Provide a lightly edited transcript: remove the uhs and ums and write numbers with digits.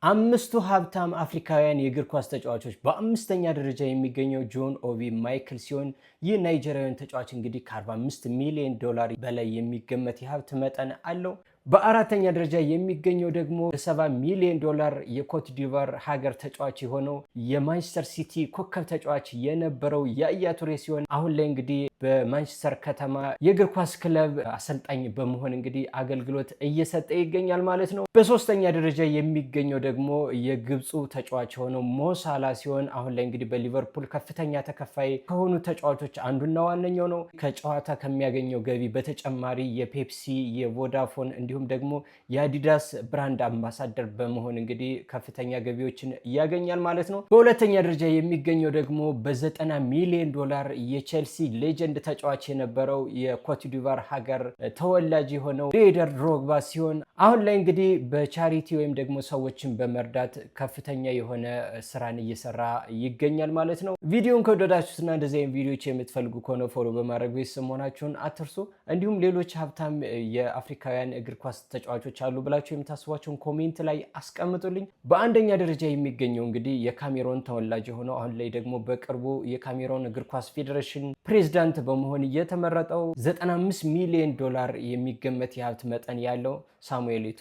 አምስቱ ሀብታም አፍሪካውያን የእግር ኳስ ተጫዋቾች በአምስተኛ ደረጃ የሚገኘው ጆን ኦቢ ማይክል ሲሆን ይህ ናይጄሪያዊን ተጫዋች እንግዲህ ከ45 ሚሊዮን ዶላር በላይ የሚገመት የሀብት መጠን አለው። በአራተኛ ደረጃ የሚገኘው ደግሞ በ70 ሚሊዮን ዶላር የኮት ዲቫር ሀገር ተጫዋች የሆነው የማንቸስተር ሲቲ ኮከብ ተጫዋች የነበረው ያያ ቱሬ ሲሆን አሁን ላይ እንግዲህ በማንቸስተር ከተማ የእግር ኳስ ክለብ አሰልጣኝ በመሆን እንግዲህ አገልግሎት እየሰጠ ይገኛል ማለት ነው። በሶስተኛ ደረጃ የሚገኘው ደግሞ የግብፁ ተጫዋች የሆነው ሞሳላ ሲሆን አሁን ላይ እንግዲህ በሊቨርፑል ከፍተኛ ተከፋይ ከሆኑ ተጫዋቾች አንዱና ዋነኛው ነው። ከጨዋታ ከሚያገኘው ገቢ በተጨማሪ የፔፕሲ የቮዳፎን እንዲሁም ደግሞ የአዲዳስ ብራንድ አምባሳደር በመሆን እንግዲህ ከፍተኛ ገቢዎችን ያገኛል ማለት ነው። በሁለተኛ ደረጃ የሚገኘው ደግሞ በ90 ሚሊዮን ዶላር የቼልሲ ሌጀንድ ተጫዋች የነበረው የኮት ዲቫር ሀገር ተወላጅ የሆነው ዲዲየር ድሮግባ ሲሆን አሁን ላይ እንግዲህ በቻሪቲ ወይም ደግሞ ሰዎችን በመርዳት ከፍተኛ የሆነ ስራን እየሰራ ይገኛል ማለት ነው። ቪዲዮን ከወደዳችሁትና እንደዚህ አይነት ቪዲዮዎች የምትፈልጉ ከሆነ ፎሎ በማድረግ ቤተሰብ መሆናችሁን አትርሱ። እንዲሁም ሌሎች ሀብታም የአፍሪካውያን እግር ኳስ ተጫዋቾች አሉ ብላችሁ የምታስቧቸውን ኮሜንት ላይ አስቀምጡልኝ። በአንደኛ ደረጃ የሚገኘው እንግዲህ የካሜሮን ተወላጅ የሆነው አሁን ላይ ደግሞ በቅርቡ የካሜሮን እግር ኳስ ፌዴሬሽን ፕሬዝዳንት በመሆን የተመረጠው 95 ሚሊዮን ዶላር የሚገመት የሀብት መጠን ያለው ሳሙኤል ኢቱ